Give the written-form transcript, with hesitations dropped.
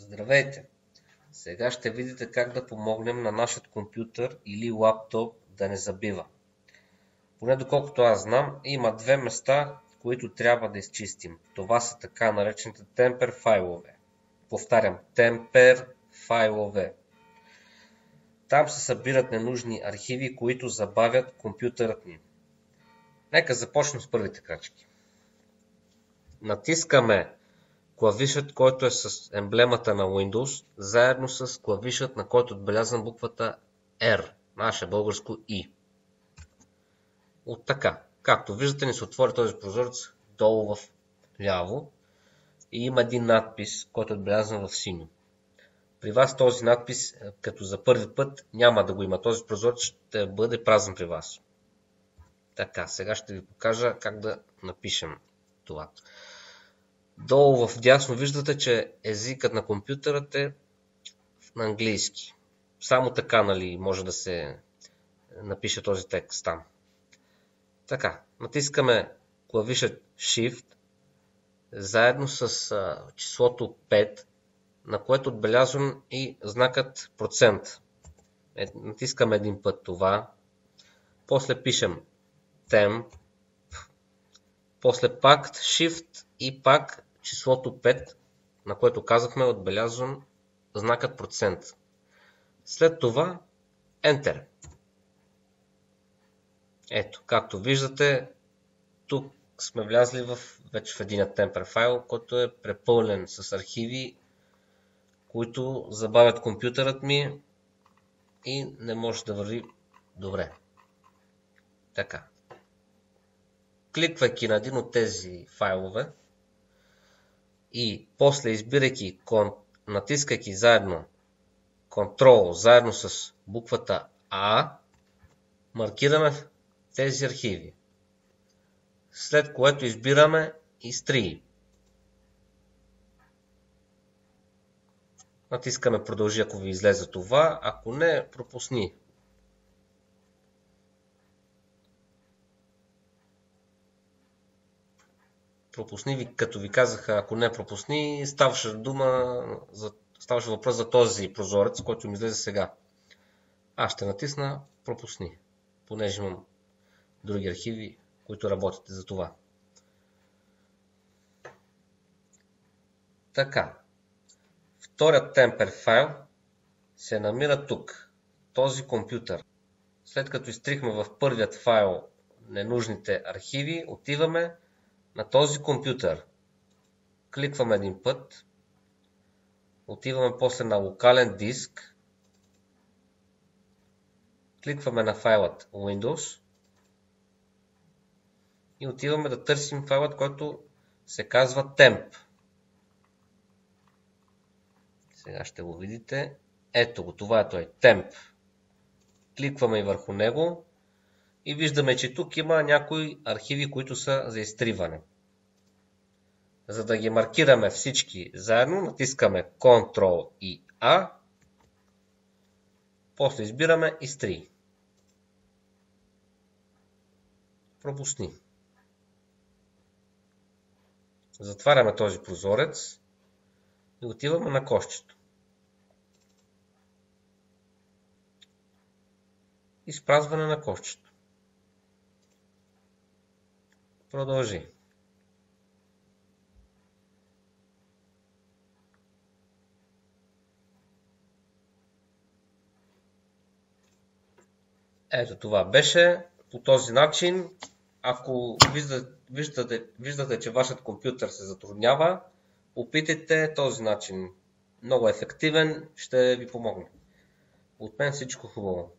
Здравейте! Сега ще видите как да помогнем на нашия компютър или лаптоп да не забива. Поне доколкото аз знам, има две места, които трябва да изчистим. Това са така наречените темпер файлове. Повтарям, темпер файлове. Там се събират ненужни архиви, които забавят компютърът ни. Нека започнем с първите крачки. Натискаме клавишът, който е с емблемата на Windows, заедно с клавишът, на който е отбелязан буквата R, наше българско I. От така. Както виждате, ни се отвори този прозорец долу в ляво и има един надпис, който е отбелязан в синьо. При вас този надпис, като за първи път, няма да го има. Този прозорец ще бъде празен при вас. Така, сега ще ви покажа как да напишем това. Долу в дясно виждате, че езикът на компютърът е на английски. Само така, може да се напише този текст там. Така, натискаме клавиша Shift, заедно с числото 5, на което отбелязвам и знакът процент. Натискаме един път това, после пишем temp, после пак Shift и пак числото 5, на което казахме, отбелязвам знакът процент. След това Enter. Ето, както виждате, тук сме влязли вече в един темпер файл, който е препълнен с архиви, които забавят компютърът ми и не може да върви добре. Така. Кликвайки на един от тези файлове и после избирайки, натискайки заедно Ctrl, заедно с буквата A, маркираме тези архиви. След което избираме изтрий. Натискаме продължи, ако ви излезе това, ако не, пропусни. Пропусни, като ви казаха, ако не пропусни, ставаше въпрос за този прозорец, който ми излезе сега. Аз ще натисна пропусни, понеже имам други архиви, които работят за това. Така. Вторият темпер файл се намира тук. Този компютър. След като изтрихме в първият файл ненужните архиви, отиваме на този компютър. Кликваме един път. Отиваме после на локален диск. Кликваме на файлът Windows. И отиваме да търсим файлът, който се казва temp. Сега ще го видите. Ето го, това е той, temp. Кликваме и върху него и виждаме, че тук има някои архиви, които са за изтриване. За да ги маркираме всички заедно, натискаме Ctrl и A. После избираме изтрий. Пропусни. Затваряме този прозорец и отиваме на кошчето. Изпразване на кошчето. Продължи. Ето това беше. По този начин, ако виждате, че вашият компютър се затруднява, опитайте този начин. Много ефективен, ще ви помогне. От мен всичко хубаво.